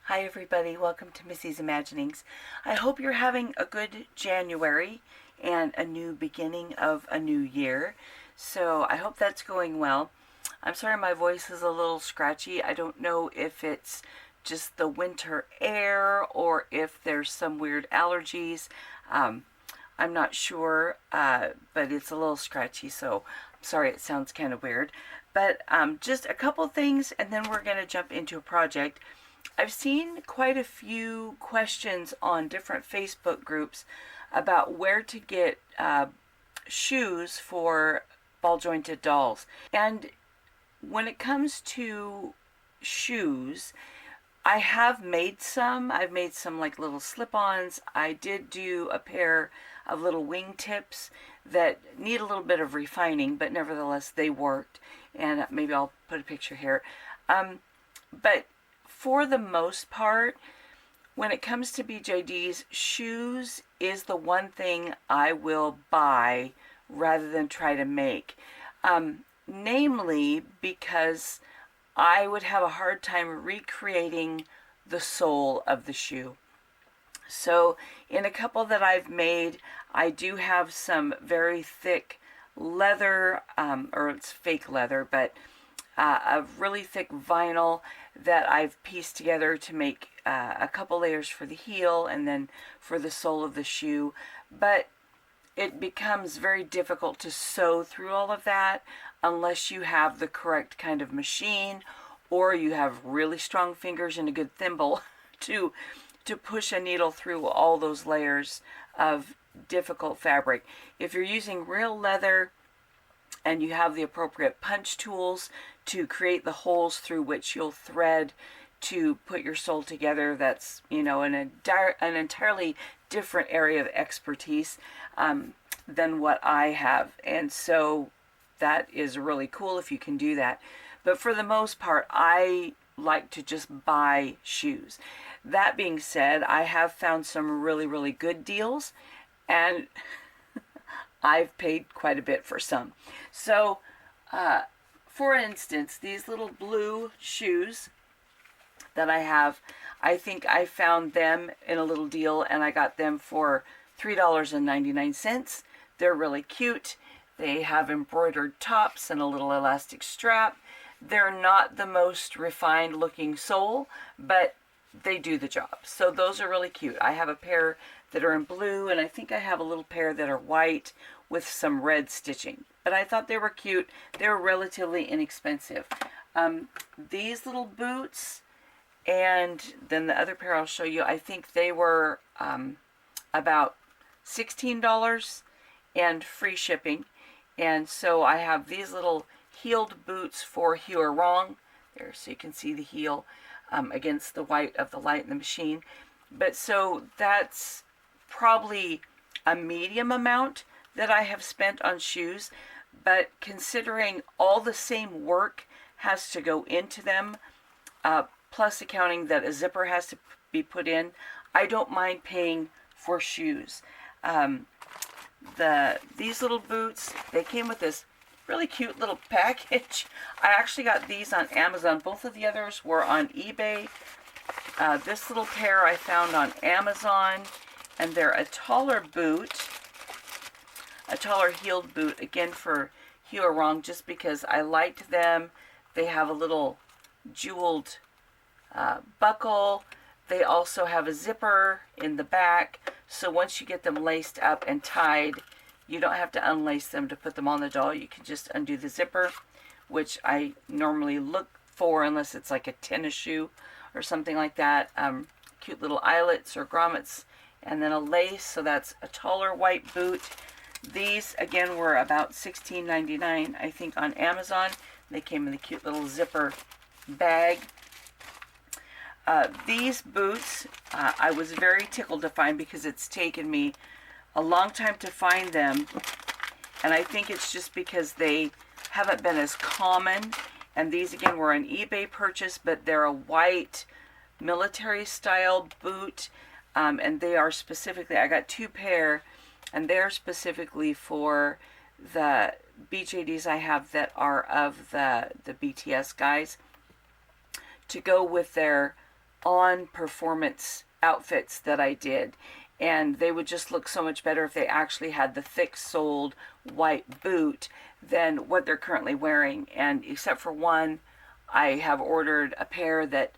Hi everybody, welcome to Missy's Imaginings. I hope you're having a good January and a new beginning of a new year. So I hope that's going well. I'm sorry my voice is a little scratchy. I don't know if it's just the winter air or if there's some weird allergies. I'm not sure, but it's a little scratchy, so I'm sorry it sounds kind of weird. But just a couple things, and then we're going to jump into a project. I've seen quite a few questions on different Facebook groups about where to get shoes for ball jointed dolls. And when it comes to shoes, I have made some. I've made some like little slip-ons. I did do a pair of little wing tips that need a little bit of refining, but nevertheless they worked. And maybe I'll put a picture here. But for the most part, when it comes to BJDs, shoes is the one thing I will buy rather than try to make. Namely because I would have a hard time recreating the sole of the shoe. So in a couple that I've made, I do have some very thick leather, or it's fake leather, but a really thick vinyl that I've pieced together to make a couple layers for the heel and then for the sole of the shoe. But it becomes very difficult to sew through all of that unless you have the correct kind of machine or you have really strong fingers and a good thimble to push a needle through all those layers of difficult fabric. If you're using real leather and you have the appropriate punch tools to create the holes through which you'll thread to put your sole together, that's, an entirely different area of expertise than what I have. And so that is really cool if you can do that. But for the most part, I like to just buy shoes. That being said, I have found some really, really good deals, and I've paid quite a bit for some. So, for instance, these little blue shoes that I have, I think I found them in a little deal, and I got them for $3.99. They're really cute. They have embroidered tops and a little elastic strap. They're not the most refined looking sole, but they do the job. So those are really cute. I have a pair that are in blue, and I think I have a little pair that are white with some red stitching. But I thought they were cute. They were relatively inexpensive. These little boots, and then the other pair I'll show you, I think they were about $16 and free shipping. And so I have these little heeled boots for Hue or Wrong. There, so you can see the heel against the white of the light in the machine. But so that's probably a medium amount that I have spent on shoes. But considering all the same work has to go into them, plus accounting that a zipper has to be put in, I don't mind paying for shoes. These little boots, they came with this really cute little package. I actually got these on Amazon. Both of the others were on eBay. This little pair I found on Amazon, and they're a taller boot, a taller heeled boot, again for Hue or Wrong, just because I liked them. They have a little jeweled buckle. They also have a zipper in the back, so once you get them laced up and tied, you don't have to unlace them to put them on the doll. You can just undo the zipper, which I normally look for unless it's like a tennis shoe or something like that. Cute little eyelets or grommets, and then a lace, so that's a taller white boot. These, again, were about $16.99, I think, on Amazon. They came in the cute little zipper bag. These boots, I was very tickled to find because it's taken me a long time to find them, and I think it's just because they haven't been as common. And these, again, were an eBay purchase, but they're a white military style boot, and they are specifically, I got two pair, and they're specifically for the BJDs I have that are of the BTS guys, to go with their on performance outfits that I did, and they would just look so much better if they actually had the thick-soled white boot than what they're currently wearing. And except for one, I have ordered a pair that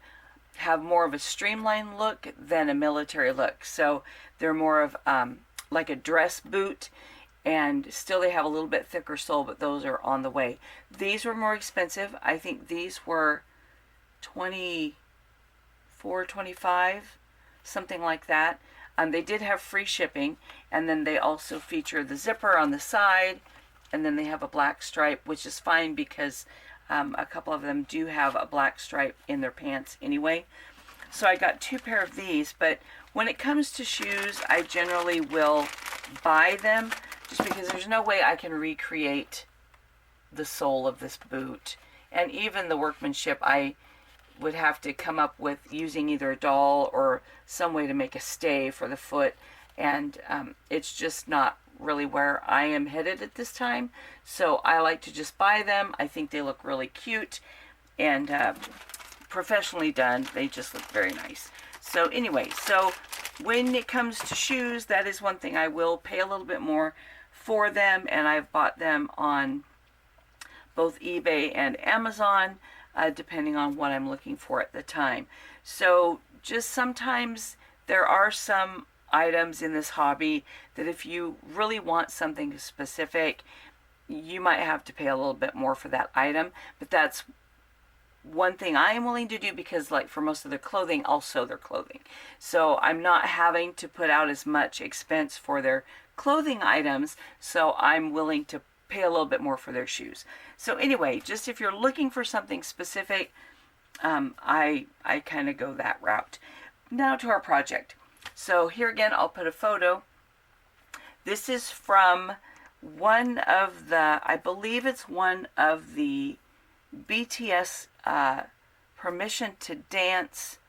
have more of a streamlined look than a military look. So they're more of like a dress boot, and still they have a little bit thicker sole, but those are on the way. These were more expensive. I think these were 24, 25, something like that. They did have free shipping, and then they also feature the zipper on the side, and then they have a black stripe, which is fine because a couple of them do have a black stripe in their pants anyway. So I got 2 pair of these, but when it comes to shoes, I generally will buy them just because there's no way I can recreate the sole of this boot. And even the workmanship, I would have to come up with using either a doll or some way to make a stay for the foot, and it's just not really where I am headed at this time. So I like to just buy them. I think they look really cute, and professionally done, they just look very nice. So anyway, so when it comes to shoes, that is one thing I will pay a little bit more for them, and I've bought them on both eBay and Amazon, depending on what I'm looking for at the time. So just sometimes there are some items in this hobby that if you really want something specific, you might have to pay a little bit more for that item. But that's one thing I am willing to do, because like for most of their clothing, I'll sew their clothing. So I'm not having to put out as much expense for their clothing items, so I'm willing to pay a little bit more for their shoes. So anyway, just if you're looking for something specific, I kind of go that route. Now to our project. So here again, I'll put a photo. This is from one of the, I believe it's one of the BTS Permission to Dance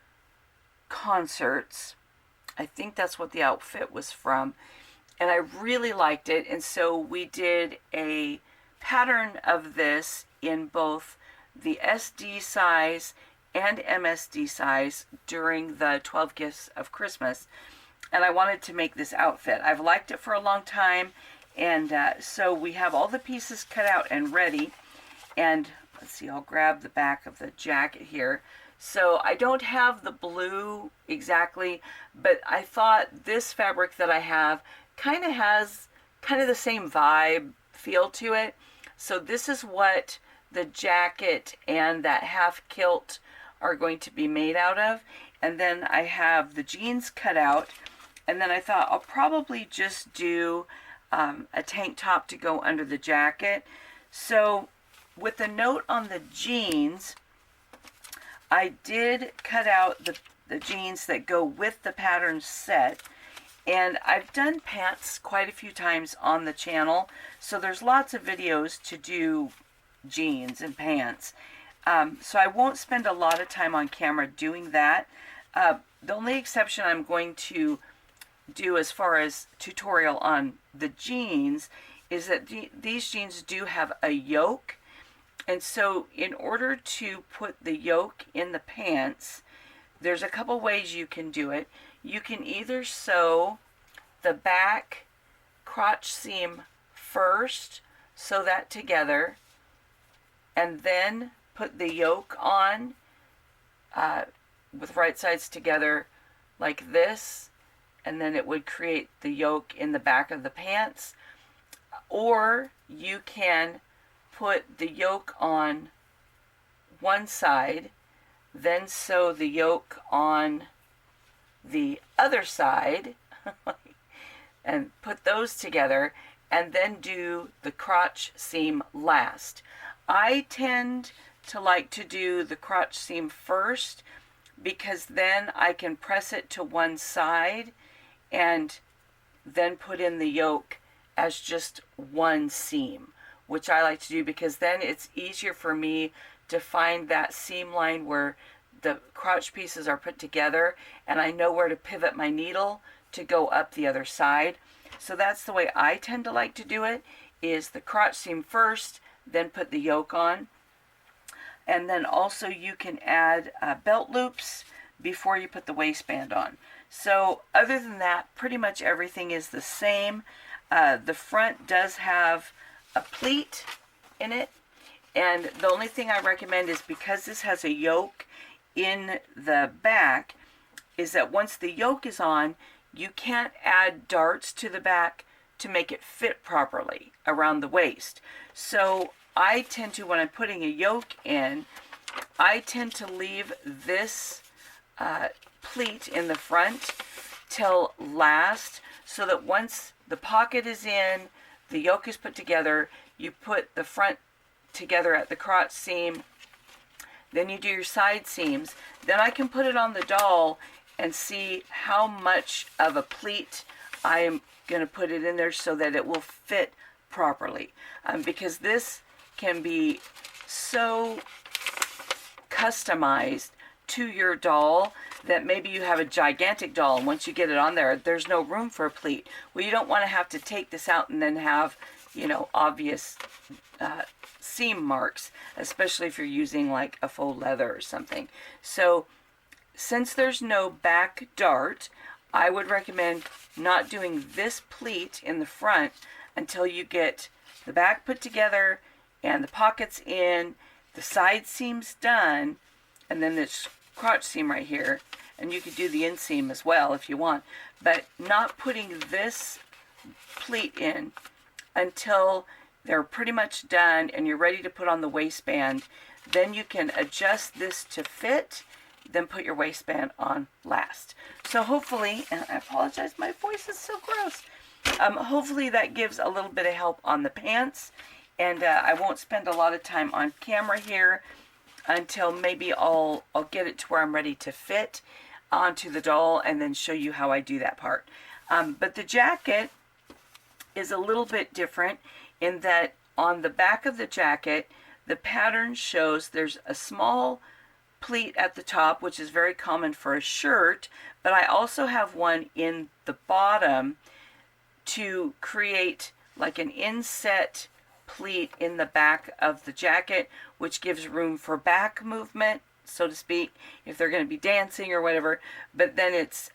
concerts. I think that's what the outfit was from. And I really liked it, and so we did a pattern of this in both the SD size and MSD size during the 12 Gifts of Christmas, and I wanted to make this outfit. I've liked it for a long time, and so we have all the pieces cut out and ready, and let's see, I'll grab the back of the jacket here. So I don't have the blue exactly, but I thought this fabric that I have kind of has kind of the same vibe feel to it. So this is what the jacket and that half kilt are going to be made out of. And then I have the jeans cut out, and then I thought I'll probably just do a tank top to go under the jacket. So with the note on the jeans, I did cut out the jeans that go with the pattern set. And I've done pants quite a few times on the channel, so there's lots of videos to do jeans and pants. So I won't spend a lot of time on camera doing that. The only exception I'm going to do as far as tutorial on the jeans is that these jeans do have a yoke. And so in order to put the yoke in the pants, there's a couple ways you can do it. You can either sew the back crotch seam first, sew that together, and then put the yoke on with right sides together like this, and then it would create the yoke in the back of the pants. Or you can put the yoke on one side, then sew the yoke on the other side and put those together, and then do the crotch seam last. I tend to like to do the crotch seam first, because then I can press it to one side and then put in the yoke as just one seam, which I like to do because then it's easier for me to find that seam line where the crotch pieces are put together, and I know where to pivot my needle to go up the other side. So that's the way I tend to like to do it, is the crotch seam first, then put the yoke on. And then also you can add belt loops before you put the waistband on. So other than that, pretty much everything is the same. The front does have a pleat in it, and the only thing I recommend is, because this has a yoke in the back, is that once the yoke is on, you can't add darts to the back to make it fit properly around the waist. So I tend to, when I'm putting a yoke in, I tend to leave this pleat in the front till last, so that once the pocket is in, the yoke is put together, you put the front together at the crotch seam, then you do your side seams, then I can put it on the doll and see how much of a pleat I am going to put it in there so that it will fit properly. Because this can be so customized to your doll that maybe you have a gigantic doll, and once you get it on there, there's no room for a pleat. Well, you don't want to have to take this out and then have, obvious seam marks, especially if you're using like a faux leather or something. So since there's no back dart, I would recommend not doing this pleat in the front until you get the back put together and the pockets in, the side seams done, and then this crotch seam right here, and you could do the inseam as well if you want, but not putting this pleat in until they're pretty much done and you're ready to put on the waistband. Then you can adjust this to fit, then put your waistband on last. So hopefully, and I apologize, my voice is so gross. Hopefully that gives a little bit of help on the pants, and I won't spend a lot of time on camera here until maybe I'll get it to where I'm ready to fit onto the doll and then show you how I do that part. But the jacket is a little bit different in that on the back of the jacket, the pattern shows there's a small pleat at the top, which is very common for a shirt, but I also have one in the bottom to create like an inset pleat in the back of the jacket, which gives room for back movement, so to speak, if they're going to be dancing or whatever, but then it's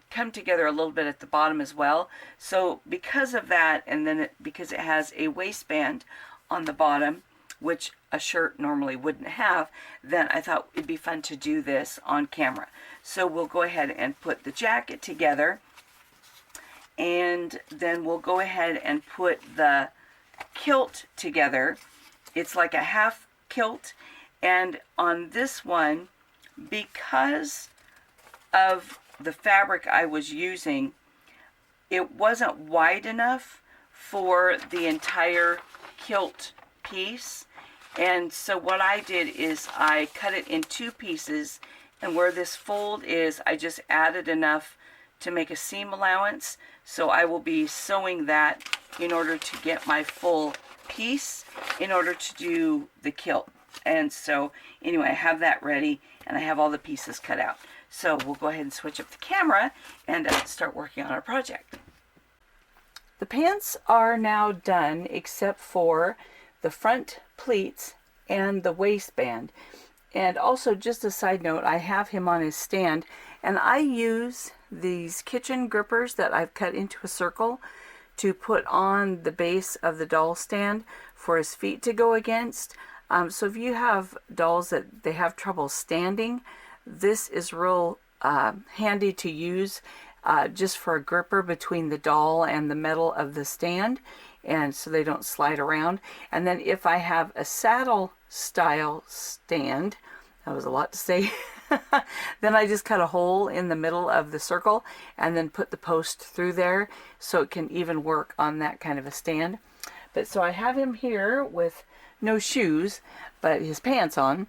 come together a little bit at the bottom as well. So because of that, and then because it has a waistband on the bottom, which a shirt normally wouldn't have, then I thought it'd be fun to do this on camera. So we'll go ahead and put the jacket together, and then we'll go ahead and put the kilt together. It's like a half kilt, and on this one, because of the fabric I was using, it wasn't wide enough for the entire kilt piece. And so what I did is I cut it in two pieces, and where this fold is, I just added enough to make a seam allowance. So I will be sewing that in order to get my full piece in order to do the kilt. And so anyway, I have that ready and I have all the pieces cut out. So we'll go ahead and switch up the camera and start working on our project. The pants are now done except for the front pleats and the waistband. And also, just a side note, I have him on his stand, and I use these kitchen grippers that I've cut into a circle to put on the base of the doll stand for his feet to go against. So if you have dolls that they have trouble standing, this is real handy to use just for a gripper between the doll and the metal of the stand, and so they don't slide around. And then if I have a saddle style stand, that was a lot to say, then I just cut a hole in the middle of the circle and then put the post through there so it can even work on that kind of a stand. But so I have him here with no shoes but his pants on,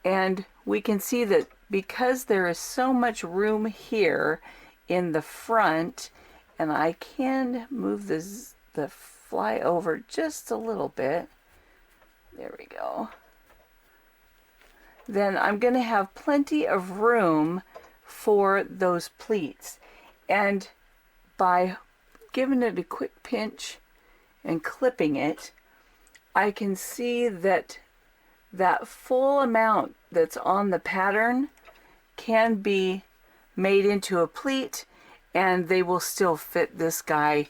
and we can see that because there is so much room here in the front, and I can move the fly over just a little bit, there we go, then I'm going to have plenty of room for those pleats. And by giving it a quick pinch and clipping it, I can see that that full amount that's on the pattern can be made into a pleat, and they will still fit this guy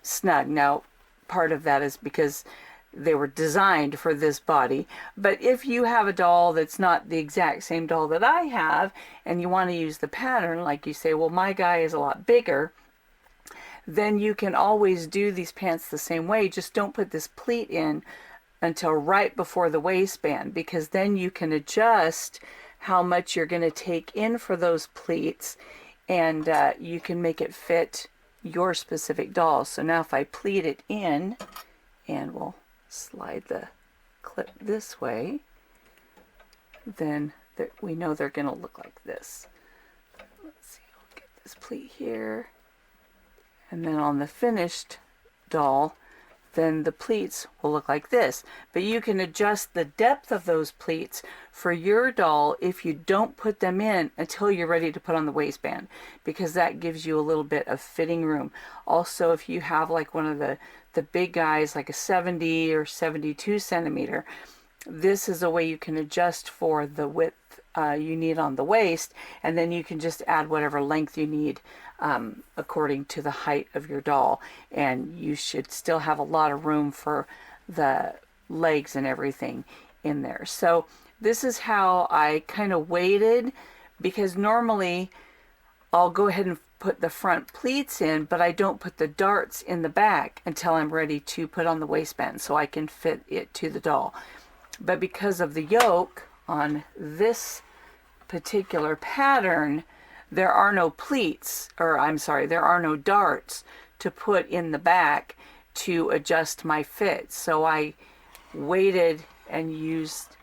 snug. Now, part of that is because they were designed for this body, but if you have a doll that's not the exact same doll that I have, and you want to use the pattern, like you say, well, my guy is a lot bigger, then you can always do these pants the same way. Just don't put this pleat in until right before the waistband, because then you can adjust how much you're going to take in for those pleats, and you can make it fit your specific doll. So now if I pleat it in, and we'll slide the clip this way, then we know they're going to look like this. Let's see, I'll get this pleat here. And then on the finished doll, then the pleats will look like this. But you can adjust the depth of those pleats for your doll if you don't put them in until you're ready to put on the waistband, because that gives you a little bit of fitting room. Also, if you have like one of the big guys, like a 70 or 72 centimeter, this is a way you can adjust for the width you need on the waist, and then you can just add whatever length you need according to the height of your doll, and you should still have a lot of room for the legs and everything in there. So this is how I kind of waited, because normally I'll go ahead and put the front pleats in, but I don't put the darts in the back until I'm ready to put on the waistband so I can fit it to the doll. But because of the yoke on this particular pattern, there are no pleats, or I'm sorry, there are no darts to put in the back to adjust my fit. So I waited and used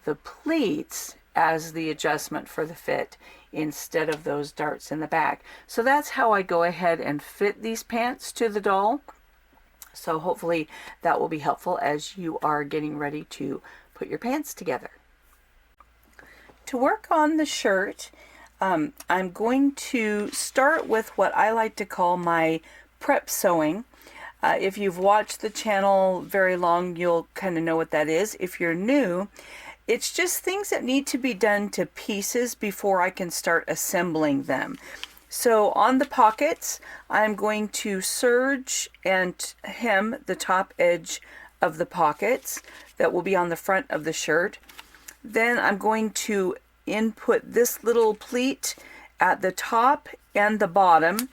the pleats as the adjustment for the fit instead of those darts in the back. So that's how I go ahead and fit these pants to the doll. So hopefully that will be helpful as you are getting ready to put your pants together. To work on the shirt, I'm going to start with what I like to call my prep sewing. If you've watched the channel very long, you'll kind of know what that is. If you're new, it's just things that need to be done to pieces before I can start assembling them. So on the pockets, I'm going to serge and hem the top edge of the pockets that will be on the front of the shirt. Then I'm going to input this little pleat at the top and the bottom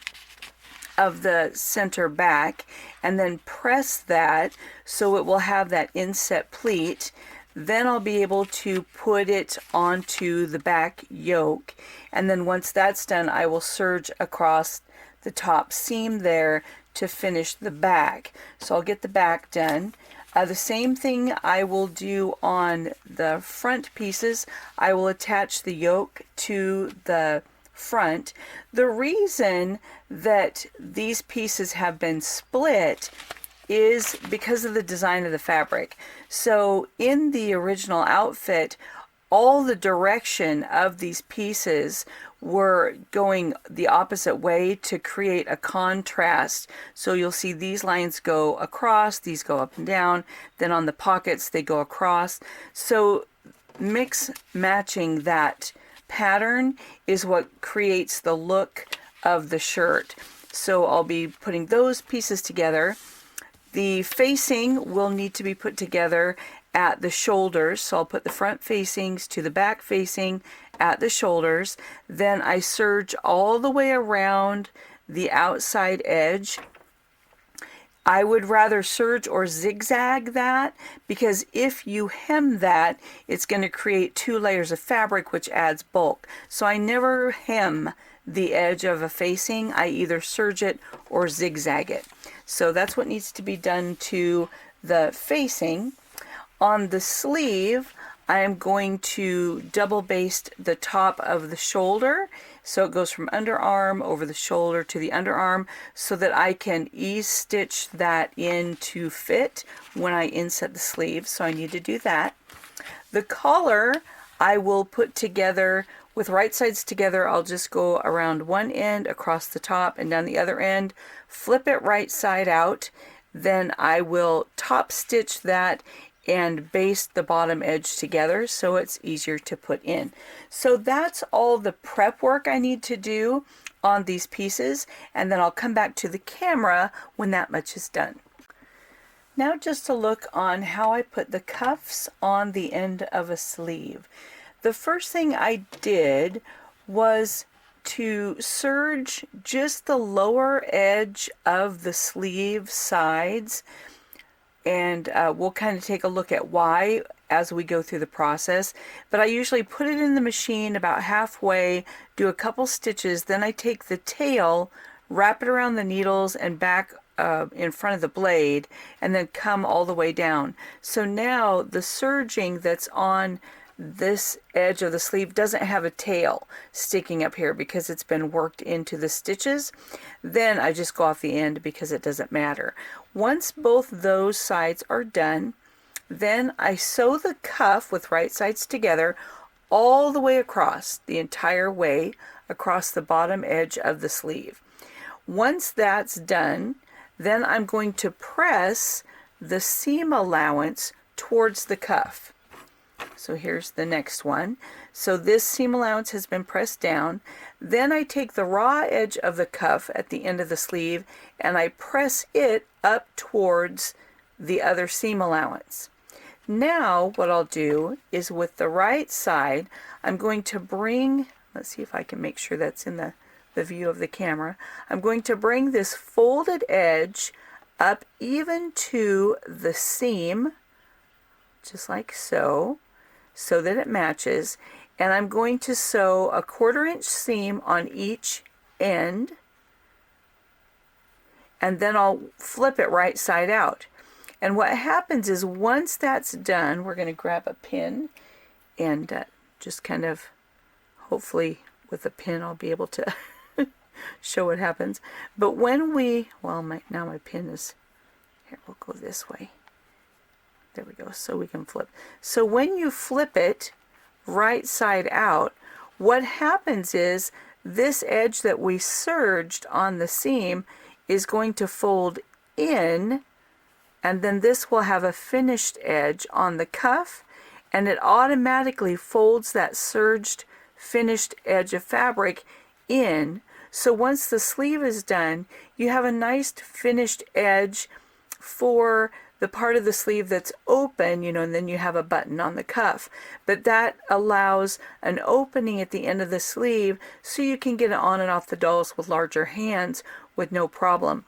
of the center back, and then press that so it will have that inset pleat. Then I'll be able to put it onto the back yoke, and then once that's done, I will serge across the top seam there to finish the back. So I'll get the back done. The same thing I will do on the front pieces. I will attach the yoke to the front. The reason that these pieces have been split is because of the design of the fabric. So in the original outfit, all the direction of these pieces were going the opposite way to create a contrast. So you'll see these lines go across, these go up and down, then on the pockets they go across. So mix matching that pattern is what creates the look of the shirt. So I'll be putting those pieces together. The facing will need to be put together at the shoulders, so I'll put the front facings to the back facing at the shoulders. Then I serge all the way around the outside edge. I would rather serge or zigzag that, because if you hem that, it's going to create 2 layers of fabric, which adds bulk. So I never hem the edge of a facing. I either serge it or zigzag it. So that's what needs to be done to the facing. On the sleeve, I am going to double baste the top of the shoulder, so it goes from underarm over the shoulder to the underarm, so that I can ease stitch that in to fit when I inset the sleeve. So I need to do that. The collar I will put together with right sides together. I'll just go around one end across the top and down the other end, flip it right side out. Then I will top stitch that and baste the bottom edge together so it's easier to put in. So that's all the prep work I need to do on these pieces, and then I'll come back to the camera when that much is done. Now just a look on how I put the cuffs on the end of a sleeve. The first thing I did was to serge just the lower edge of the sleeve sides, and we'll kind of take a look at why as we go through the process. But I usually put it in the machine about halfway, do a couple stitches, then I take the tail, wrap it around the needles and back in front of the blade, and then come all the way down. So now the serging that's on this edge of the sleeve doesn't have a tail sticking up here because it's been worked into the stitches. Then I just go off the end because it doesn't matter. Once both those sides are done, then I sew the cuff with right sides together all the way across, the entire way across the bottom edge of the sleeve. Once that's done, then I'm going to press the seam allowance towards the cuff. So here's the next one. So this seam allowance has been pressed down. Then I take the raw edge of the cuff at the end of the sleeve and I press it up towards the other seam allowance. Now what I'll do is with the right side, I'm going to bring, let's see if I can make sure that's in the view of the camera. I'm going to bring this folded edge up even to the seam, just like so, so that it matches, and I'm going to sew a 1/4 inch seam on each end, and then I'll flip it right side out. And what happens is once that's done, we're going to grab a pin and just kind of, hopefully with a pin I'll be able to show what happens. But when we, well, now my pin is here, we'll go this way. There we go, so we can flip. So when you flip it right side out, what happens is this edge that we serged on the seam is going to fold in, and then this will have a finished edge on the cuff, and it automatically folds that serged finished edge of fabric in. So once the sleeve is done, you have a nice finished edge for the part of the sleeve that's open, you know, and then you have a button on the cuff. But that allows an opening at the end of the sleeve so you can get it on and off the dolls with larger hands with no problem.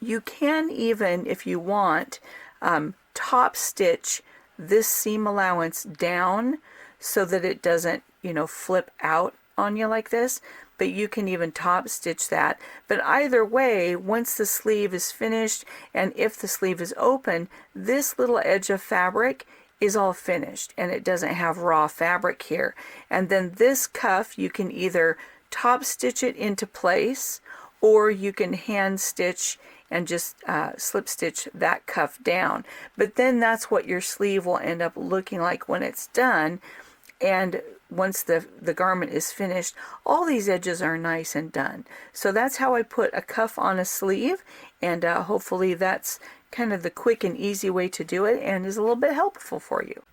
You can even, if you want, top stitch this seam allowance down so that it doesn't, you know, flip out on you like this. But you can even top stitch that. But either way, once the sleeve is finished, and if the sleeve is open, this little edge of fabric is all finished and it doesn't have raw fabric here. And then this cuff, you can either top stitch it into place, or you can hand stitch and just slip stitch that cuff down. But then that's what your sleeve will end up looking like when it's done. And once the garment is finished, all these edges are nice and done. So that's how I put a cuff on a sleeve, and hopefully that's kind of the quick and easy way to do it and is a little bit helpful for you.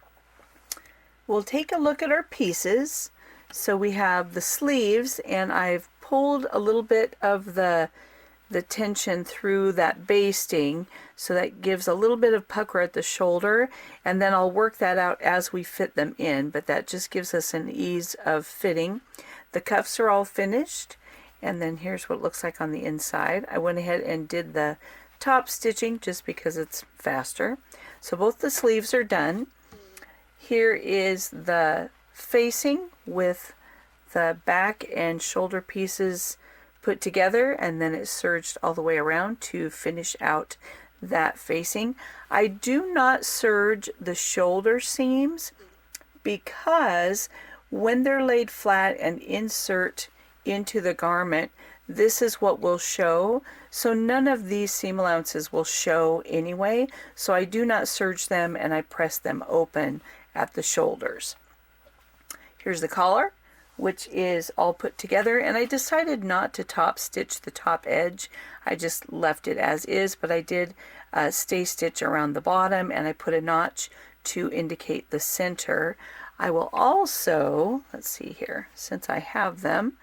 We'll take a look at our pieces. So we have the sleeves, and I've pulled a little bit of the tension through that basting, so that gives a little bit of pucker at the shoulder, and then I'll work that out as we fit them in, but that just gives us an ease of fitting. The cuffs are all finished, and then here's what it looks like on the inside. I went ahead and did the top stitching just because it's faster. So both the sleeves are done. Here is the facing with the back and shoulder pieces put together, and then it's serged all the way around to finish out that facing. I do not serge the shoulder seams because when they're laid flat and insert into the garment, this is what will show. So none of these seam allowances will show anyway, so I do not serge them, and I press them open at the shoulders. Here's the collar which is all put together. And I decided not to top stitch the top edge. I just left it as is, but I did stay stitch around the bottom, and I put a notch to indicate the center. I will also, let's see here, since I have them,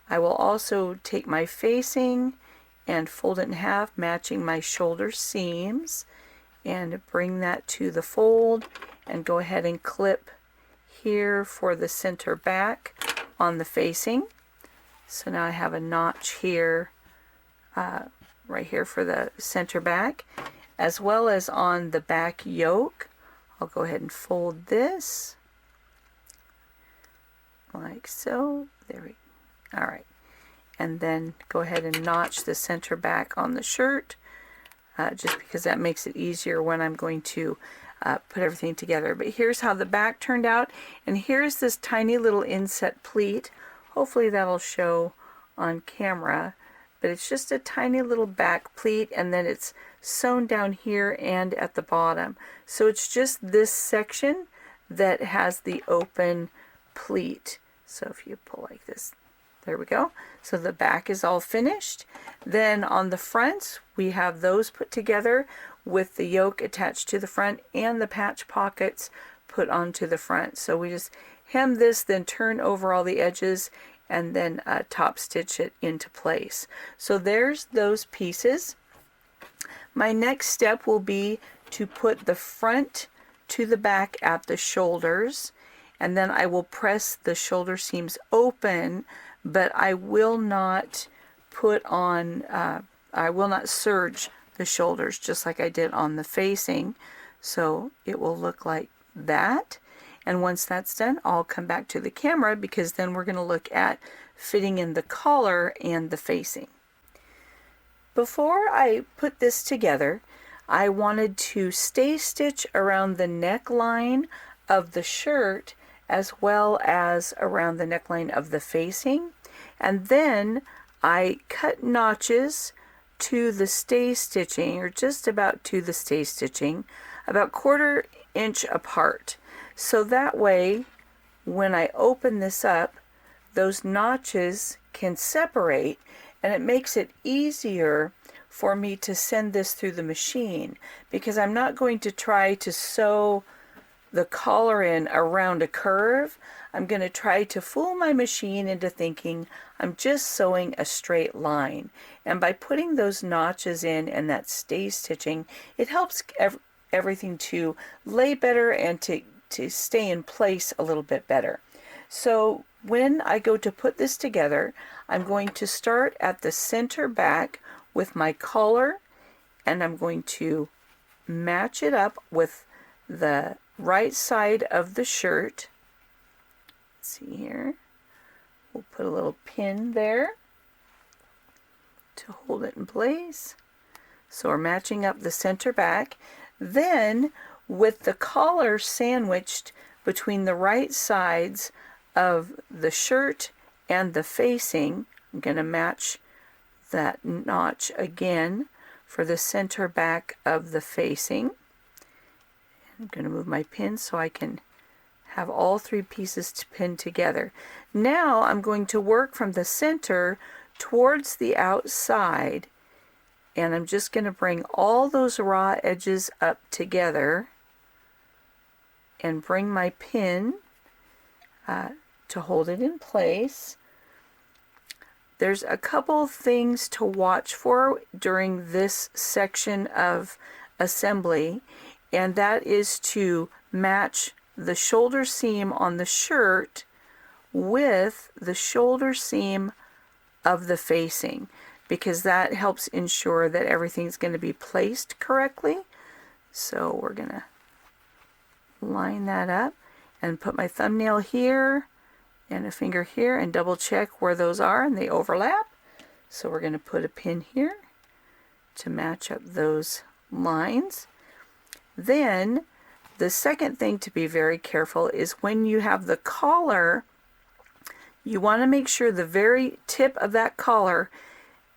I will also take my facing and fold it in half, matching my shoulder seams, and bring that to the fold and go ahead and clip here for the center back on the facing. So now I have a notch here, right here for the center back, as well as on the back yoke. I'll go ahead and fold this like so. There we go. All right. And then go ahead and notch the center back on the shirt, just because that makes it easier when I'm going to put everything together. But here's how the back turned out, and here's this tiny little inset pleat. Hopefully that'll show on camera, but it's just a tiny little back pleat, and then it's sewn down here and at the bottom. So it's just this section that has the open pleat. So if you pull like this, there we go. So the back is all finished. Then on the fronts, we have those put together with the yoke attached to the front and the patch pockets put onto the front. So we just hem this, then turn over all the edges, and then top stitch it into place. So there's those pieces. My next step will be to put the front to the back at the shoulders, and then I will press the shoulder seams open, but I will not put on, I will not serge the shoulders just like I did on the facing. So it will look like that. And once that's done, I'll come back to the camera, because then we're going to look at fitting in the collar and the facing. Before I put this together, I wanted to stay stitch around the neckline of the shirt as well as around the neckline of the facing. And then I cut notches to the stay stitching, or just about to the stay stitching, about 1/4 inch apart. So that way, when I open this up, those notches can separate, and it makes it easier for me to send this through the machine, because I'm not going to try to sew the collar in around a curve. I'm going to try to fool my machine into thinking I'm just sewing a straight line. And by putting those notches in and that stay stitching, it helps everything to lay better and to stay in place a little bit better. So when I go to put this together, I'm going to start at the center back with my collar, and I'm going to match it up with the right side of the shirt. Let's see here. We'll put a little pin there to hold it in place. So we're matching up the center back. Then, with the collar sandwiched between the right sides of the shirt and the facing, I'm going to match that notch again for the center back of the facing. I'm going to move my pin so I can have all 3 pieces to pin together. Now I'm going to work from the center towards the outside, and I'm just going to bring all those raw edges up together and bring my pin to hold it in place. There's a couple things to watch for during this section of assembly, and that is to match the shoulder seam on the shirt with the shoulder seam of the facing, because that helps ensure that everything's going to be placed correctly. So we're going to line that up and put my thumbnail here and a finger here and double check where those are and they overlap. So we're going to put a pin here to match up those lines. Then the second thing to be very careful is when you have the collar, you want to make sure the very tip of that collar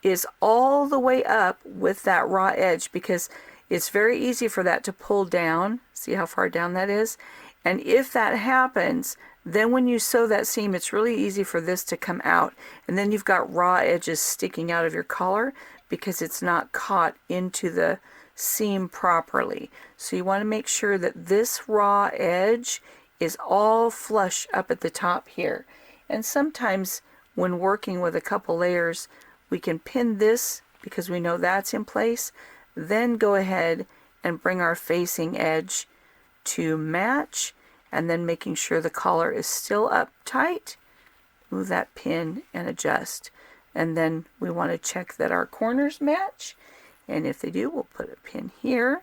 is all the way up with that raw edge, because it's very easy for that to pull down. See how far down that is? And if that happens, Then when you sew that seam, it's really easy for this to come out. And then you've got raw edges sticking out of your collar because it's not caught into the seam properly. So you want to make sure that this raw edge is all flush up at the top here. And sometimes when working with a couple layers, we can pin this because we know that's in place. Then go ahead and bring our facing edge to match, and then making sure the collar is still up tight, move that pin and adjust. And then we want to check that our corners match, and if they do, we'll put a pin here.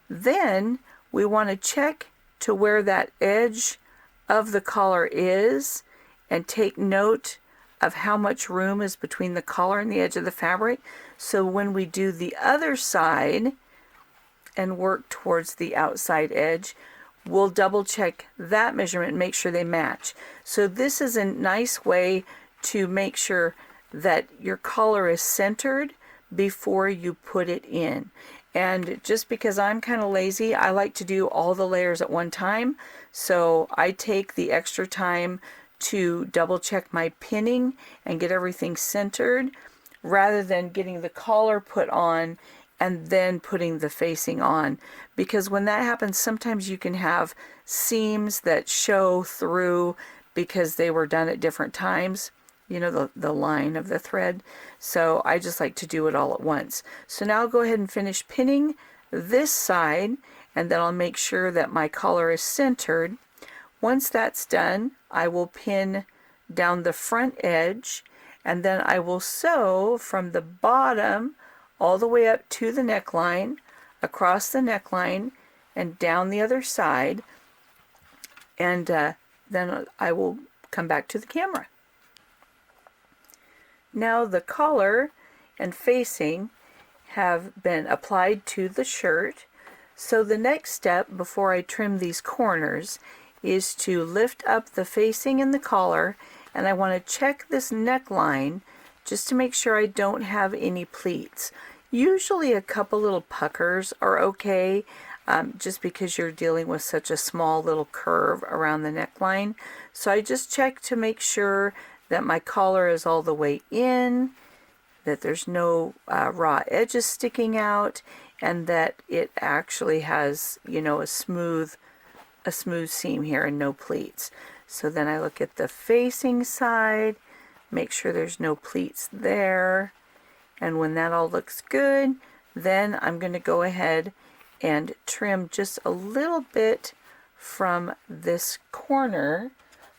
Then we want to check to where that edge of the collar is and take note of how much room is between the collar and the edge of the fabric. So when we do the other side and work towards the outside edge, we'll double check that measurement and make sure they match. So this is a nice way to make sure that your collar is centered before you put it in. And just because I'm kind of lazy, I like to do all the layers at one time. So I take the extra time to double check my pinning and get everything centered rather than getting the collar put on and then putting the facing on. Because when that happens, sometimes you can have seams that show through because they were done at different times, you know, the line of the thread. So I just like to do it all at once. So now I'll go ahead and finish pinning this side, and then I'll make sure that my collar is centered. Once that's done, I will pin down the front edge, and then I will sew from the bottom all the way up to the neckline, across the neckline, and down the other side, and then I will come back to the camera. Now the collar and facing have been applied to the shirt, so the next step before I trim these corners is to lift up the facing and the collar, and I want to check this neckline just to make sure I don't have any pleats. Usually a couple little puckers are okay, just because you're dealing with such a small little curve around the neckline. So I just check to make sure that my collar is all the way in, that there's no raw edges sticking out, and that it actually has, you know, a smooth seam here and no pleats. So then I look at the facing side, make sure there's no pleats there, and when that all looks good, then I'm going to go ahead and trim just a little bit from this corner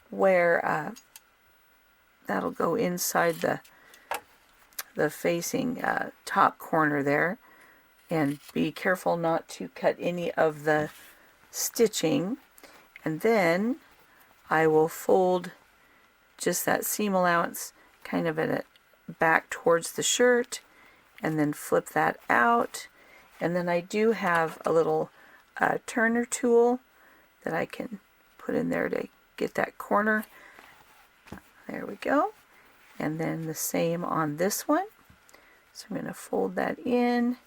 where that'll go inside the facing top corner there, and be careful not to cut any of the stitching. And then I will fold just that seam allowance kind of in it back towards the shirt, and then flip that out. And then I do have a little turner tool that I can put in there to get that corner. There we go. And then the same on this one. So I'm going to fold that in,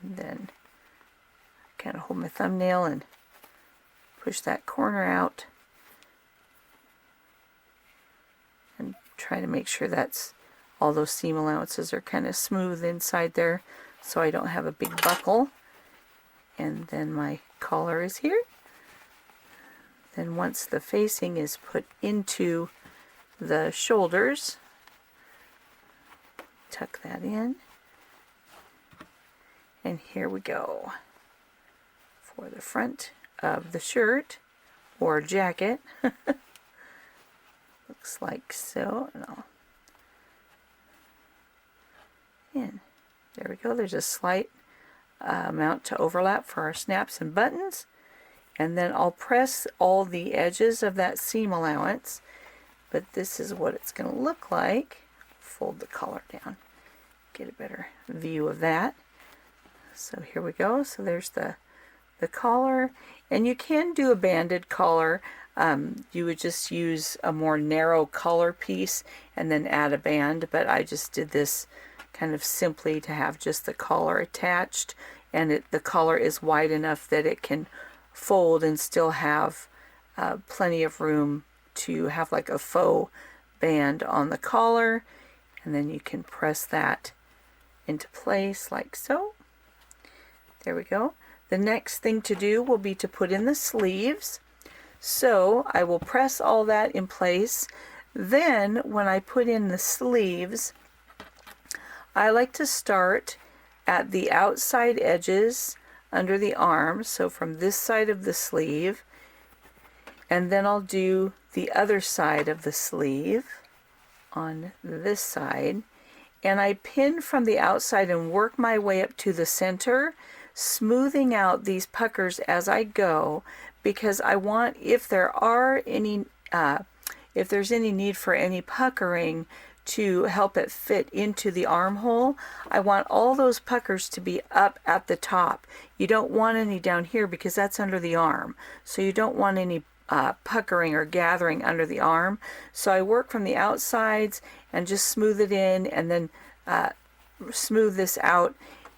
and then kind of hold my thumbnail and push that corner out and try to make sure that's all those seam allowances are kind of smooth inside there so I don't have a big buckle. And then my collar is here. Then once the facing is put into the shoulders, tuck that in, and here we go for the front of the shirt or jacket. Looks like so, and I'll in. There we go. There's a slight amount to overlap for our snaps and buttons, and then I'll press all the edges of that seam allowance, but this is what it's going to look like. Fold the collar down, get a better view of that. So here we go. So there's the collar, and you can do a banded collar. You would just use a more narrow collar piece and then add a band, but I just did this kind of simply to have just the collar attached, and the collar is wide enough that it can fold and still have plenty of room to have like a faux band on the collar. And then you can press that into place like so. There we go. The next thing to do will be to put in the sleeves. So I will press all that in place. Then when I put in the sleeves, I like to start at the outside edges under the arm, so from this side of the sleeve, and then I'll do the other side of the sleeve on this side, and I pin from the outside and work my way up to the center, smoothing out these puckers as I go, because I want, if there's any need for any puckering to help it fit into the armhole, I want all those puckers to be up at the top. You don't want any down here because that's under the arm. So you don't want any puckering or gathering under the arm. So I work from the outsides and just smooth it in, and then smooth this out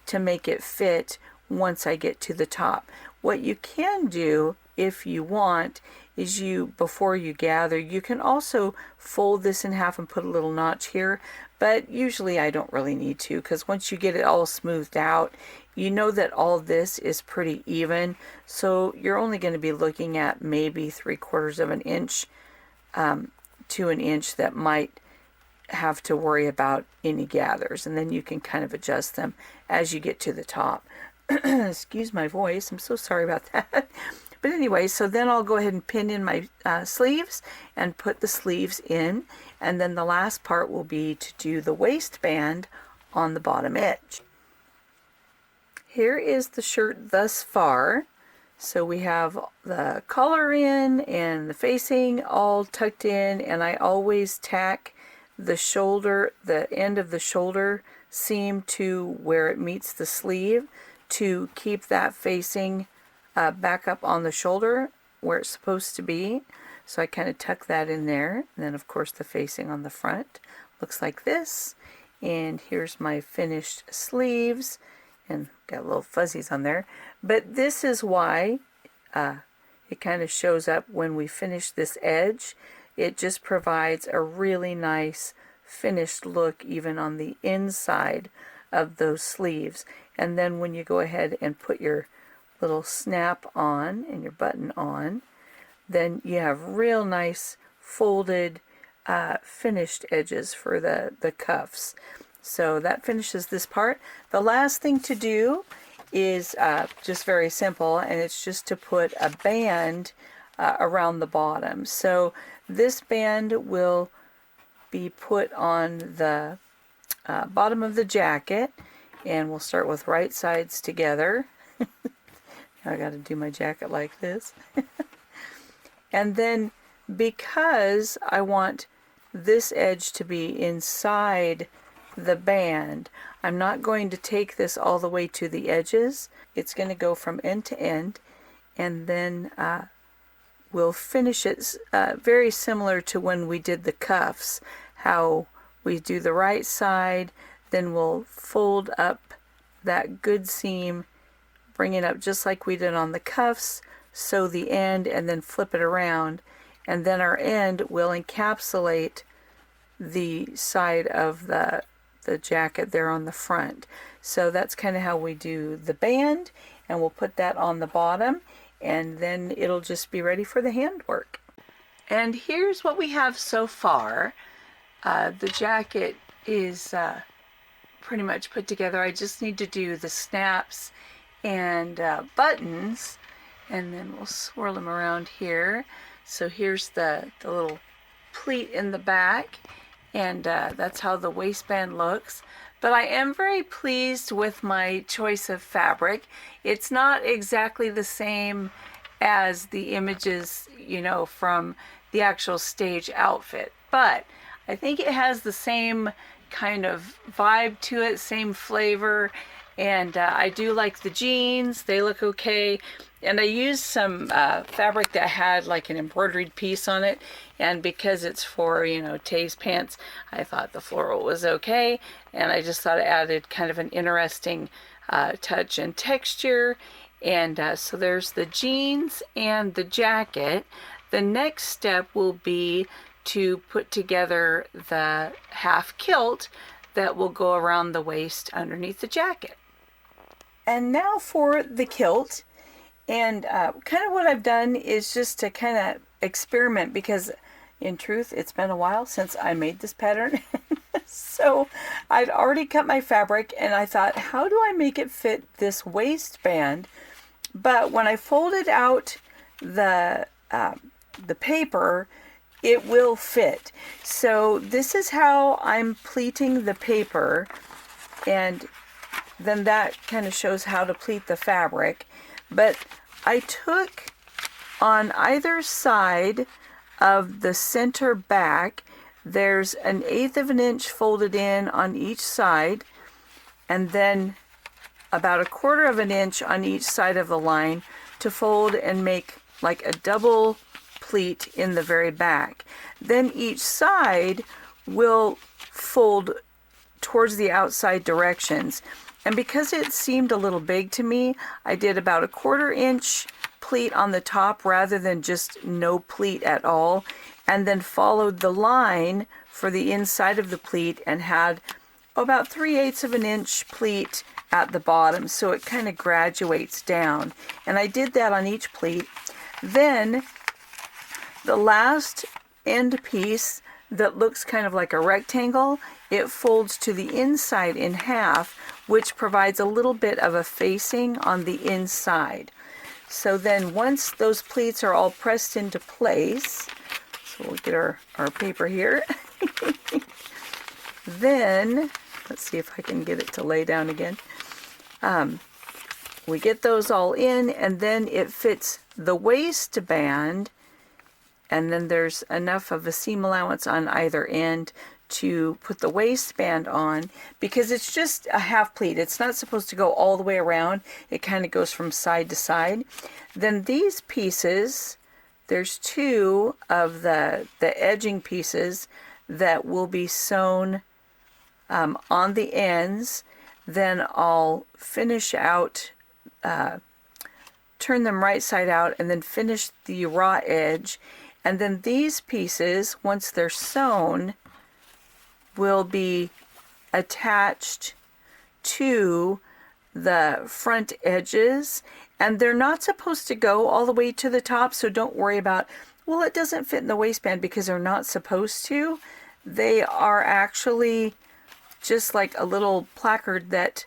to make it fit once I get to the top. What you can do if you want is before you gather, you can also fold this in half and put a little notch here, but usually I don't really need to, because once you get it all smoothed out, you know that all this is pretty even, so you're only going to be looking at maybe 3/4 of an inch to an inch that might have to worry about any gathers, and then you can kind of adjust them as you get to the top. Excuse my voice, I'm so sorry about that. But anyway, so then I'll go ahead and pin in my sleeves and put the sleeves in, and then the last part will be to do the waistband on the bottom edge. Here is the shirt thus far. So we have the collar in and the facing all tucked in, and I always tack the end of the shoulder seam to where it meets the sleeve to keep that facing back up on the shoulder where it's supposed to be. So I kind of tuck that in there, and then of course the facing on the front looks like this. And here's my finished sleeves, and got little fuzzies on there, but this is why it kind of shows up when we finish this edge. It just provides a really nice finished look even on the inside of those sleeves. And then when you go ahead and put your little snap on and your button on, then you have real nice folded finished edges for the cuffs. So that finishes this part. The last thing to do is just very simple, and it's just to put a band around the bottom. So this band will be put on the bottom of the jacket, and we'll start with right sides together. I got to do my jacket like this. And then because I want this edge to be inside the band, I'm not going to take this all the way to the edges. It's going to go from end to end, and then we'll finish it very similar to when we did the cuffs, how we do the right side, then we'll fold up that good seam, bring it up just like we did on the cuffs, sew the end, and then flip it around, and then our end will encapsulate the side of the jacket there on the front. So that's kind of how we do the band, and we'll put that on the bottom, and then it'll just be ready for the handwork. And here's what we have so far. The jacket is pretty much put together. I just need to do the snaps and buttons, and then we'll swirl them around here. So here's the little pleat in the back, and that's how the waistband looks. But I am very pleased with my choice of fabric. It's not exactly the same as the images, from the actual stage outfit, but I think it has the same kind of vibe to it, same flavor, and I do like the jeans. They look okay, and I used some fabric that had like an embroidered piece on it, and because it's for Tay's pants, I thought the floral was okay, and I just thought it added kind of an interesting touch and texture. And so there's the jeans and the jacket. The next step will be to put together the half kilt that will go around the waist underneath the jacket. And now for the kilt. And kind of what I've done is just to kind of experiment, because in truth, it's been a while since I made this pattern. So I'd already cut my fabric, and I thought, how do I make it fit this waistband? But when I folded out the paper, it will fit. So this is how I'm pleating the paper, and then that kind of shows how to pleat the fabric. But I took on either side of the center back, there's 1/8 of an inch folded in on each side, and then about 1/4 of an inch on each side of the line to fold and make like a double pleat in the very back. Then each side will fold towards the outside directions. And because it seemed a little big to me, I did about 1/4 inch pleat on the top rather than just no pleat at all, and then followed the line for the inside of the pleat and had about 3/8 of an inch pleat at the bottom, so it kind of graduates down. And I did that on each pleat. Then the last end piece that looks kind of like a rectangle, it folds to the inside in half, which provides a little bit of a facing on the inside. So then once those pleats are all pressed into place, so we'll get our paper here. Then, let's see if I can get it to lay down again. We get those all in, and then it fits the waistband, and then there's enough of a seam allowance on either end to put the waistband on, because it's just a half pleat. It's not supposed to go all the way around. It kind of goes from side to side. Then these pieces, there's 2 of the edging pieces that will be sewn on the ends. Then I'll finish out, turn them right side out, and then finish the raw edge. And then these pieces, once they're sewn, will be attached to the front edges, and they're not supposed to go all the way to the top, so don't worry about, well, it doesn't fit in the waistband, because they're not supposed to. They are actually just like a little placard that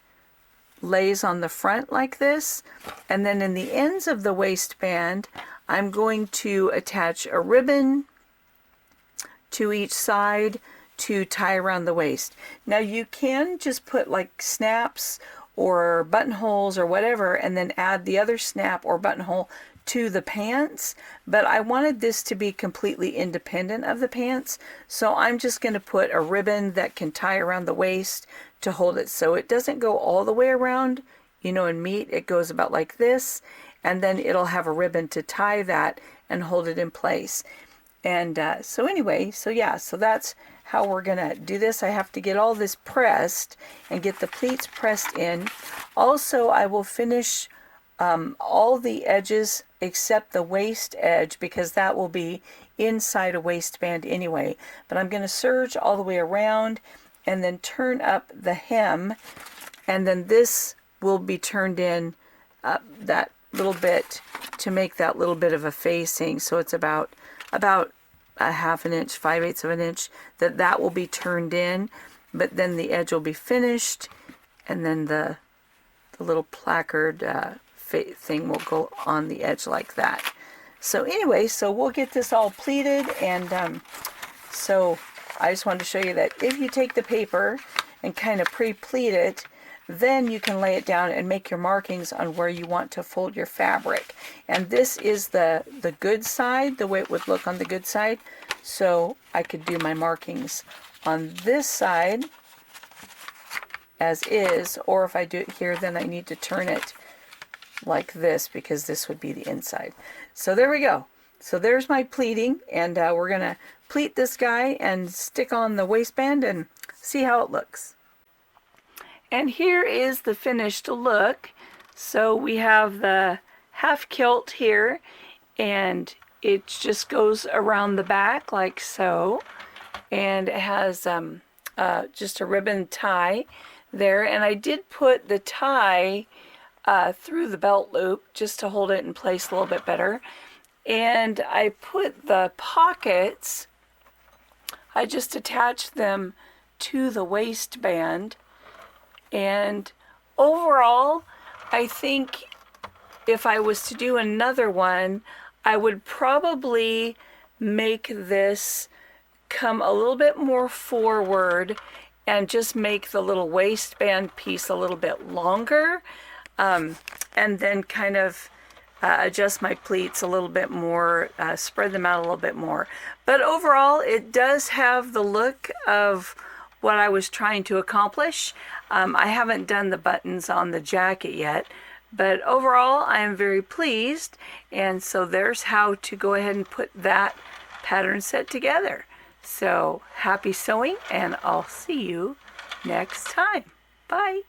lays on the front like this, and then in the ends of the waistband I'm going to attach a ribbon to each side to tie around the waist. Now you can just put like snaps or buttonholes or whatever, and then add the other snap or buttonhole to the pants, but I wanted this to be completely independent of the pants, so I'm just going to put a ribbon that can tie around the waist to hold it, so it doesn't go all the way around, you know, and meet. It goes about like this, and then it'll have a ribbon to tie that and hold it in place. And so anyway, so that's how we're gonna do this. I have to get all this pressed and get the pleats pressed in. Also, I will finish all the edges except the waist edge, because that will be inside a waistband anyway. But I'm going to serge all the way around and then turn up the hem, and then this will be turned in that little bit to make that little bit of a facing. So it's about a 1/2 inch, 5/8 of an inch that will be turned in, but then the edge will be finished, and then the little placard thing will go on the edge like that. So anyway, so we'll get this all pleated, and so I just wanted to show you that if you take the paper and kind of pre-pleat it, then you can lay it down and make your markings on where you want to fold your fabric. And this is the good side, the way it would look on the good side. So I could do my markings on this side as is, or if I do it here, then I need to turn it like this, because this would be the inside. So there we go. So there's my pleating, and we're gonna pleat this guy and stick on the waistband and see how it looks. And here is the finished look. So we have the half kilt here, and it just goes around the back like so, and it has just a ribbon tie there, and I did put the tie through the belt loop just to hold it in place a little bit better. And I put the pockets, I just attached them to the waistband. And overall, I think if I was to do another one, I would probably make this come a little bit more forward and just make the little waistband piece a little bit longer, and then kind of adjust my pleats a little bit more, spread them out a little bit more. But overall, it does have the look of what I was trying to accomplish. I haven't done the buttons on the jacket yet, but overall I am very pleased. And so there's how to go ahead and put that pattern set together. So happy sewing, and I'll see you next time. Bye.